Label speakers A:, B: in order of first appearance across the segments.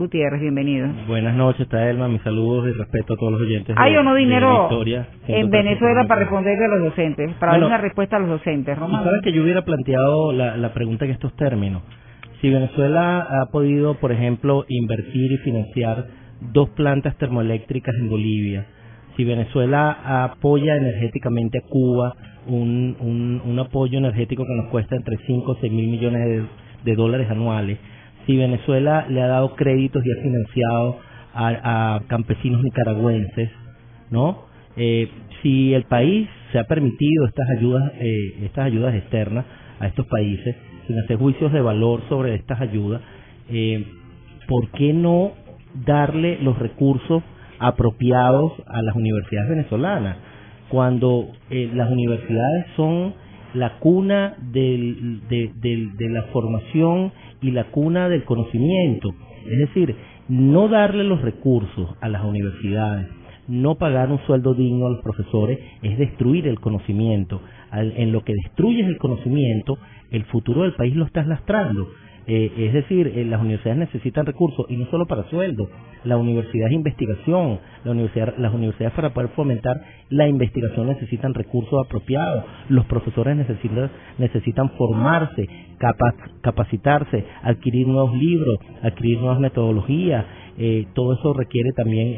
A: Gutiérrez, bienvenido.
B: Buenas noches, Taelma, mis saludos y respeto a todos los oyentes.
A: ¿Hay o no dinero
B: Victoria,
A: en Venezuela para responderle a los docentes, para dar una respuesta a los docentes, Román?
B: ¿Sabes que yo hubiera planteado la pregunta en estos términos? Si Venezuela ha podido, por ejemplo, invertir y financiar 2 plantas termoeléctricas en Bolivia, si Venezuela apoya energéticamente a Cuba, un apoyo energético que nos cuesta entre 5 o 6 mil millones de dólares anuales, si Venezuela le ha dado créditos y ha financiado a campesinos nicaragüenses, ¿no? Si el país se ha permitido estas ayudas externas a estos países, sin hacer juicios de valor sobre estas ayudas, ¿por qué no darle los recursos apropiados a las universidades venezolanas? Cuando las universidades son la cuna de la formación y la cuna del conocimiento. Es decir, no darle los recursos a las universidades, no pagar un sueldo digno a los profesores, es destruir el conocimiento. En lo que destruyes el conocimiento, el futuro del país lo estás lastrando. Es decir, las universidades necesitan recursos, y no solo para sueldo. La universidad es investigación. Las universidades, para poder fomentar la investigación, necesitan recursos apropiados. Los profesores necesitan formarse, capacitarse, adquirir nuevos libros, adquirir nuevas metodologías. Todo eso requiere también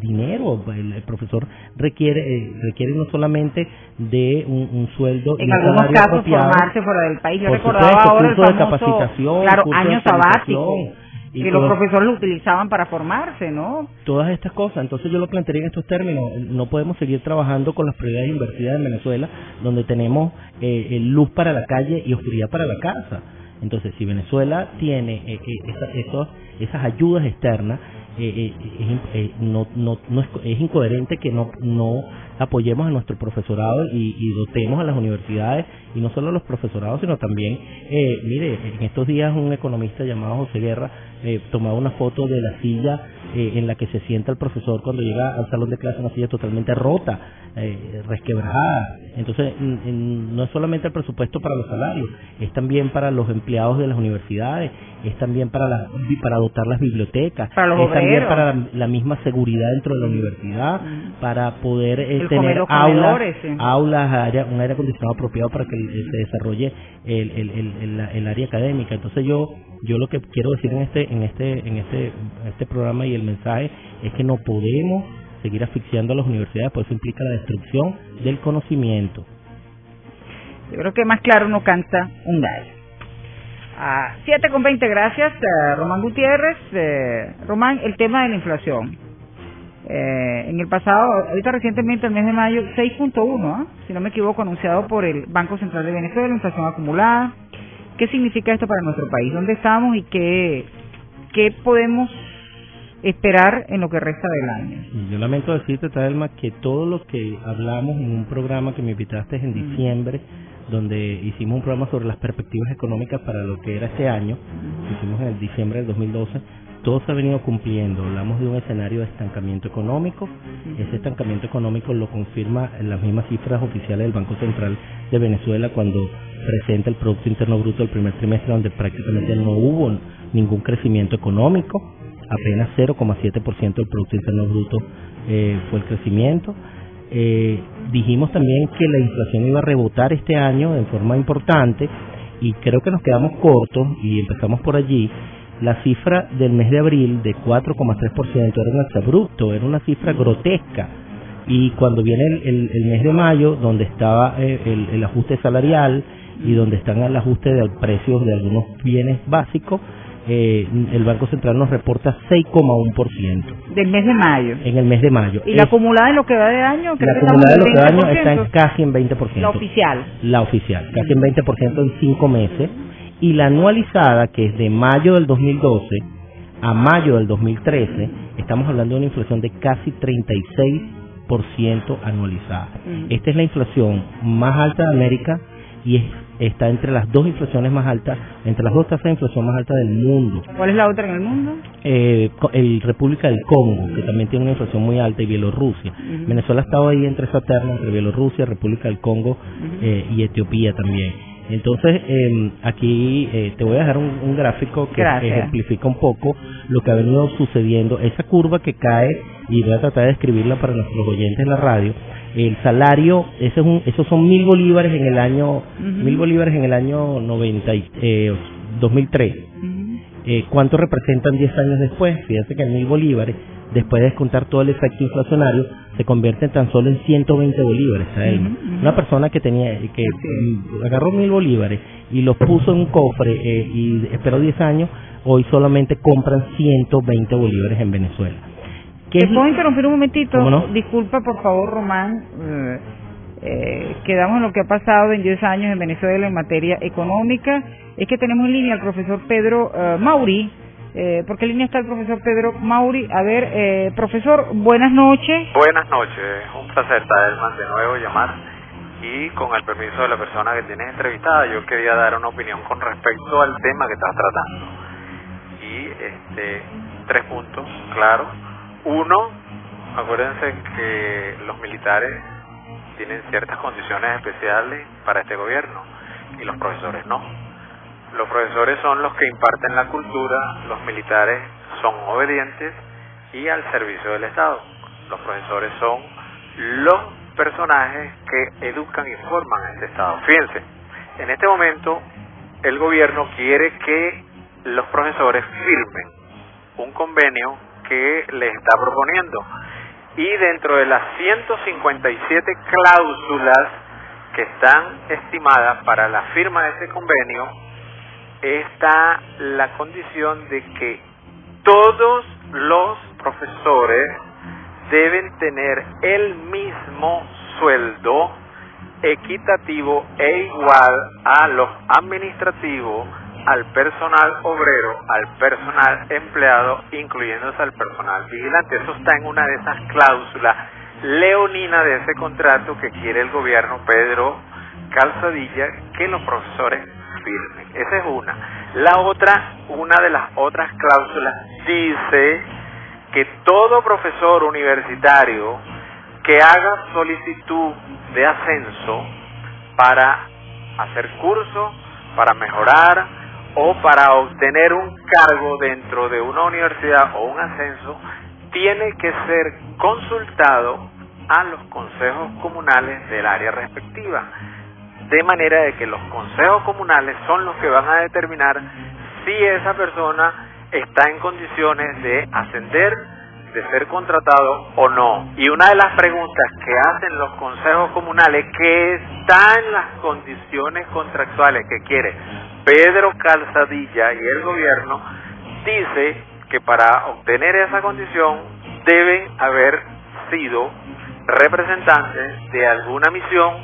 B: dinero. El profesor requiere no solamente de un sueldo,
A: en algunos casos apropiado, formarse fuera del país. Yo recordaba ahora el famoso,
B: de capacitación,
A: año sabático, que los profesores lo utilizaban para formarse, ¿no?
B: Todas estas cosas. Entonces yo lo plantearía en estos términos. No podemos seguir trabajando con las prioridades invertidas en Venezuela, donde tenemos luz para la calle y oscuridad para la casa. Entonces, si Venezuela tiene esas ayudas externas, es incoherente que no apoyemos a nuestro profesorado y dotemos a las universidades, y no solo a los profesorados, sino también, mire, en estos días un economista llamado José Guerra tomaba una foto de la silla en la que se sienta el profesor cuando llega al salón de clase, una silla totalmente rota, resquebrajada. Entonces, no es solamente el presupuesto para los salarios, es también para los empleados de las universidades, es también para dotar las bibliotecas,
A: para los
B: es
A: obreros,
B: también para la misma seguridad dentro de la universidad, para poder tener aulas, un aire acondicionado apropiado para que se desarrolle el área académica. Entonces yo lo que quiero decir en este programa, y el mensaje, es que no podemos seguir asfixiando a las universidades, porque eso implica la destrucción del conocimiento.
A: Yo creo que más claro no canta un gallo. 7:20, gracias, Román Gutiérrez. Román, el tema de la inflación. En el pasado, ahorita recientemente, el mes de mayo, 6.1, si no me equivoco, anunciado por el Banco Central de Venezuela, inflación acumulada. ¿Qué significa esto para nuestro país? ¿Dónde estamos y qué podemos esperar en lo que resta del año?
B: Yo lamento decirte, Taelma, que todo lo que hablamos en un programa que me invitaste en diciembre, donde hicimos un programa sobre las perspectivas económicas para lo que era este año, hicimos en el diciembre del 2012, todo se ha venido cumpliendo. Hablamos de un escenario de estancamiento económico. Ese estancamiento económico lo confirma en las mismas cifras oficiales del Banco Central de Venezuela, cuando presenta el Producto Interno Bruto del primer trimestre, donde prácticamente no hubo ningún crecimiento económico, apenas 0,7% del Producto Interno Bruto fue el crecimiento. Dijimos también que la inflación iba a rebotar este año en forma importante, y creo que nos quedamos cortos y empezamos por allí. La cifra del mes de abril de 4,3% era un exabrupto, era una cifra grotesca, y cuando viene el mes de mayo, donde estaba el ajuste salarial y donde están el ajuste de precios de algunos bienes básicos, el Banco Central nos reporta 6,1%.
A: Del mes de mayo.
B: En el mes de mayo.
A: ¿Y la acumulada en lo que va de año?
B: La acumulada en lo que va de año está casi en 20%.
A: La oficial.
B: La oficial, casi en 20% en 5 meses. Y la anualizada, que es de mayo del 2012 a mayo del 2013, estamos hablando de una inflación de casi 36% anualizada. Esta es la inflación más alta de América, y está entre las dos inflaciones más altas, entre las dos tasas de inflación más altas del mundo.
A: ¿Cuál es la otra en el mundo?
B: El República del Congo, que también tiene una inflación muy alta, y Bielorrusia. Venezuela ha estado ahí entre esa terna, entre Bielorrusia, República del Congo y Etiopía también. Entonces, aquí te voy a dejar un gráfico que ejemplifica un poco lo que ha venido sucediendo. Esa curva que cae, y voy a tratar de describirla para nuestros oyentes de la radio. El salario, esos son 1.000 bolívares en el año, 1.000 bolívares en el año 2003. ¿Cuánto representan 10 años después? Fíjate que en 1.000 bolívares, después de descontar todo el efecto inflacionario, se convierte en tan solo en 120 bolívares. Una persona que agarró 1.000 bolívares y los puso en un cofre y esperó 10 años, hoy solamente compran 120 bolívares en Venezuela.
A: ¿Te puedo interrumpir un momentito?
B: ¿Cómo no?
A: Disculpa, por favor, Román. Quedamos en lo que ha pasado en 10 años en Venezuela en materia económica. Es que tenemos en línea al profesor Pedro Mauri. ¿Por qué línea está el profesor Pedro Mauri? A ver, profesor, buenas noches.
C: Buenas noches, un placer, Tadelman, de nuevo llamar. Y con el permiso de la persona que tienes entrevistada, yo quería dar una opinión con respecto al tema que estás tratando. Y 3 puntos, claro. 1, acuérdense que los militares tienen ciertas condiciones especiales para este gobierno y los profesores no. Los profesores son los que imparten la cultura, los militares son obedientes y al servicio del Estado. Los profesores son los personajes que educan y forman a este Estado. Fíjense, en este momento el gobierno quiere que los profesores firmen un convenio que les está proponiendo, y dentro de las 157 cláusulas que están estimadas para la firma de ese convenio está la condición de que todos los profesores deben tener el mismo sueldo equitativo e igual a los administrativos, al personal obrero, al personal empleado, incluyéndose al personal vigilante. Eso está en una de esas cláusulas leoninas de ese contrato que quiere el gobierno Pedro Calzadilla que los profesores firmen. Esa es una. Una de las otras cláusulas dice que todo profesor universitario que haga solicitud de ascenso para hacer curso, para mejorar o para obtener un cargo dentro de una universidad o un ascenso, tiene que ser consultado a los consejos comunales del área respectiva, de manera de que los consejos comunales son los que van a determinar si esa persona está en condiciones de ascender, de ser contratado o no. Y una de las preguntas que hacen los consejos comunales, que está en las condiciones contractuales que quiere Pedro Calzadilla y el gobierno, dice que para obtener esa condición deben haber sido representantes de alguna misión,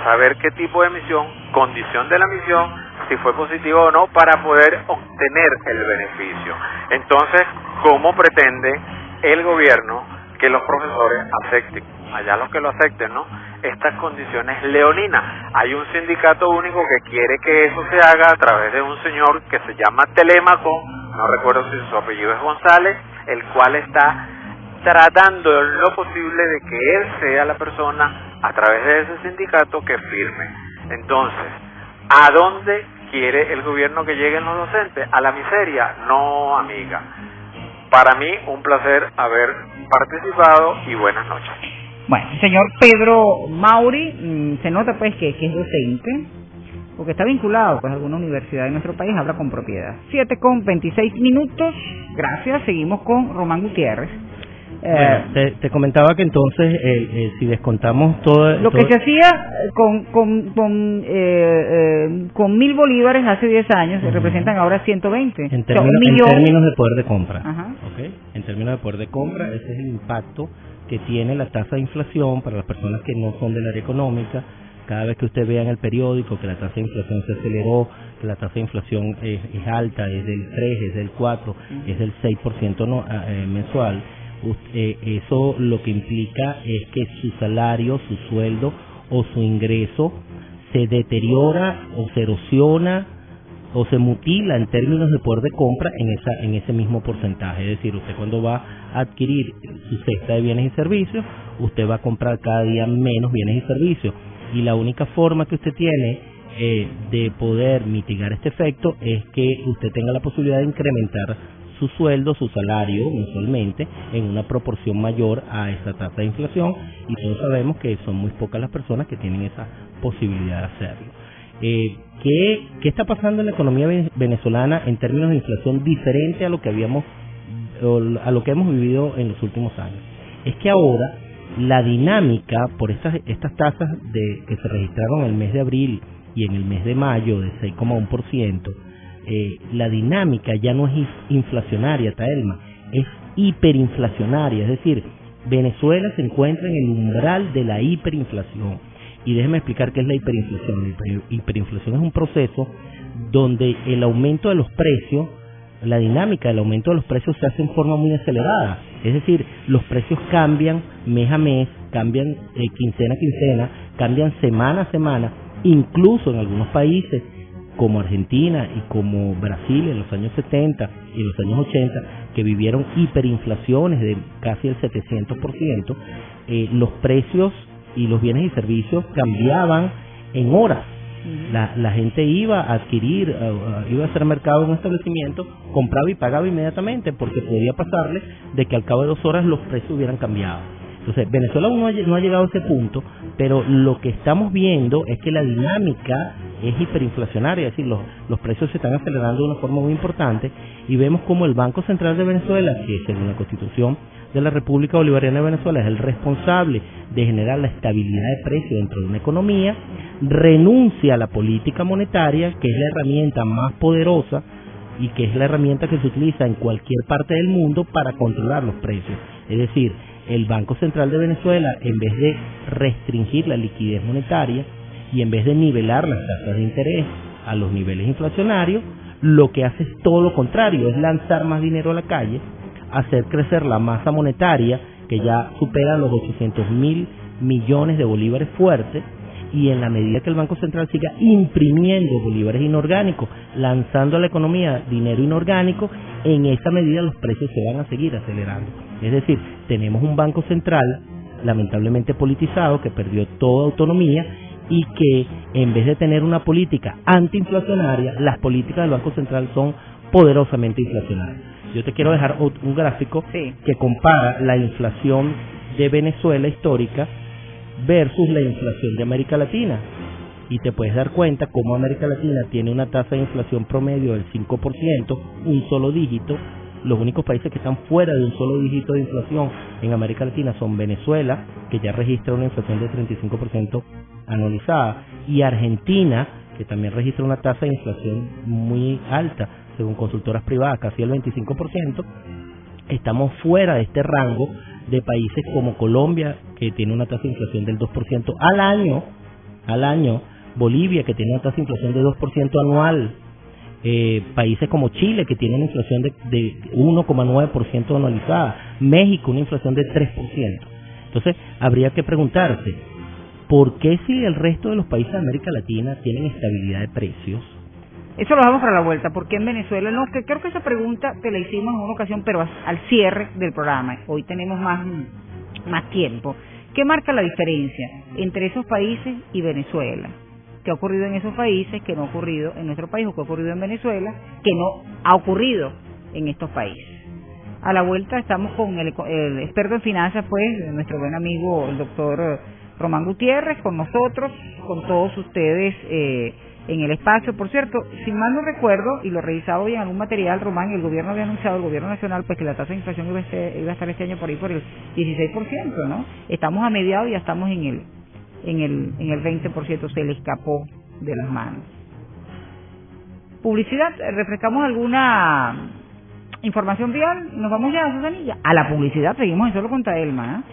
C: saber qué tipo de misión, condición de la misión, si fue positivo o no, para poder obtener el beneficio. Entonces, ¿cómo pretende el gobierno que los profesores acepten, allá los que lo acepten, ¿no?, estas condiciones leoninas? Hay un sindicato único que quiere que eso se haga a través de un señor que se llama Telémaco, no recuerdo si su apellido es González, el cual está tratando lo posible de que él sea la persona a través de ese sindicato que firme. Entonces, ¿a dónde quiere el gobierno que lleguen los docentes? ¿A la miseria? No, amiga. Para mí, un placer haber participado y buenas noches.
A: Bueno, señor Pedro Mauri, se nota pues que es docente, porque está vinculado pues a alguna universidad de nuestro país, habla con propiedad. 7:26. Gracias, seguimos con Román Gutiérrez.
B: Bueno, te comentaba que entonces, si descontamos todo...
A: Lo que se hacía con 1.000 bolívares hace 10 años, se representan ahora 120.
B: En términos de poder de compra.
A: Ajá.
B: ¿Okay? En términos de poder de compra, ese es el impacto que tiene la tasa de inflación para las personas que no son del área económica. Cada vez que usted vea en el periódico que la tasa de inflación se aceleró, que la tasa de inflación es alta, es del 3, es del 4, es del 6% mensual, eso lo que implica es que su salario, su sueldo o su ingreso se deteriora o se erosiona o se mutila en términos de poder de compra en ese mismo porcentaje. Es decir, usted cuando va a adquirir su cesta de bienes y servicios, usted va a comprar cada día menos bienes y servicios, y la única forma que usted tiene de poder mitigar este efecto es que usted tenga la posibilidad de incrementar su sueldo, su salario mensualmente en una proporción mayor a esa tasa de inflación, y todos sabemos que son muy pocas las personas que tienen esa posibilidad de hacerlo. ¿Qué está pasando en la economía venezolana en términos de inflación diferente a lo que hemos vivido en los últimos años? Es que ahora la dinámica por estas tasas que se registraron en el mes de abril y en el mes de mayo de 6,1%, la dinámica ya no es inflacionaria, Taelma, es hiperinflacionaria. Es decir, Venezuela se encuentra en el umbral de la hiperinflación. Y déjeme explicar qué es la hiperinflación. La hiperinflación es un proceso donde el aumento de los precios, la dinámica del aumento de los precios se hace en forma muy acelerada. Es decir, los precios cambian mes a mes, cambian quincena a quincena, cambian semana a semana. Incluso en algunos países como Argentina y como Brasil en los años 70 y los años 80, que vivieron hiperinflaciones de casi el 700%, los precios y los bienes y servicios cambiaban en horas. La gente iba a adquirir, iba a hacer mercado en un establecimiento, compraba y pagaba inmediatamente, porque podía pasarle de que al cabo de 2 horas los precios hubieran cambiado. Entonces, Venezuela aún no ha llegado a ese punto, pero lo que estamos viendo es que la dinámica es hiperinflacionaria, es decir, los precios se están acelerando de una forma muy importante, y vemos como el Banco Central de Venezuela, que según la Constitución de la República Bolivariana de Venezuela es el responsable de generar la estabilidad de precios dentro de una economía, renuncia a la política monetaria, que es la herramienta más poderosa y que es la herramienta que se utiliza en cualquier parte del mundo para controlar los precios. Es decir, el Banco Central de Venezuela, en vez de restringir la liquidez monetaria y en vez de nivelar las tasas de interés a los niveles inflacionarios, lo que hace es todo lo contrario, es lanzar más dinero a la calle, hacer crecer la masa monetaria, que ya supera los 800.000 millones de bolívares fuertes, y en la medida que el Banco Central siga imprimiendo bolívares inorgánicos, lanzando a la economía dinero inorgánico, en esa medida los precios se van a seguir acelerando. Es decir, tenemos un Banco Central lamentablemente politizado, que perdió toda autonomía, y que en vez de tener una política antiinflacionaria, las políticas del Banco Central son poderosamente inflacionarias. Yo te quiero dejar un gráfico que compara la inflación de Venezuela histórica versus la inflación de América Latina, y te puedes dar cuenta cómo América Latina tiene una tasa de inflación promedio del 5%, un solo dígito. Los únicos países que están fuera de un solo dígito de inflación en América Latina son Venezuela, que ya registra una inflación de 35% anualizada, y Argentina, que también registra una tasa de inflación muy alta, según consultoras privadas, casi el 25%. Estamos fuera de este rango de países como Colombia, que tiene una tasa de inflación del 2% al año, Bolivia, que tiene una tasa de inflación de 2% anual, países como Chile, que tiene una inflación de 1,9% anualizada, México una inflación de 3%. Entonces, habría que preguntarse, ¿por qué si el resto de los países de América Latina tienen estabilidad de precios?
A: Eso lo damos para la vuelta, porque en Venezuela no, que creo que esa pregunta te la hicimos en una ocasión, pero al cierre del programa. Hoy tenemos más tiempo. ¿Qué marca la diferencia entre esos países y Venezuela? ¿Qué ha ocurrido en esos países que no ha ocurrido en nuestro país, o qué ha ocurrido en Venezuela que no ha ocurrido en estos países? A la vuelta estamos con el experto en finanzas, pues, nuestro buen amigo el doctor Román Gutiérrez, con nosotros, con todos ustedes en el espacio. Por cierto, si mal no recuerdo, y lo revisaba hoy en algún material, Román, el gobierno había anunciado, el gobierno nacional, pues que la tasa de inflación iba a estar este año por ahí por el 16%, ¿no? Estamos a mediados y ya estamos en el 20%, se le escapó de las manos. Publicidad, refrescamos alguna información vial, nos vamos ya, Susanilla. A la publicidad, seguimos en Solo con Taelma, ¿eh?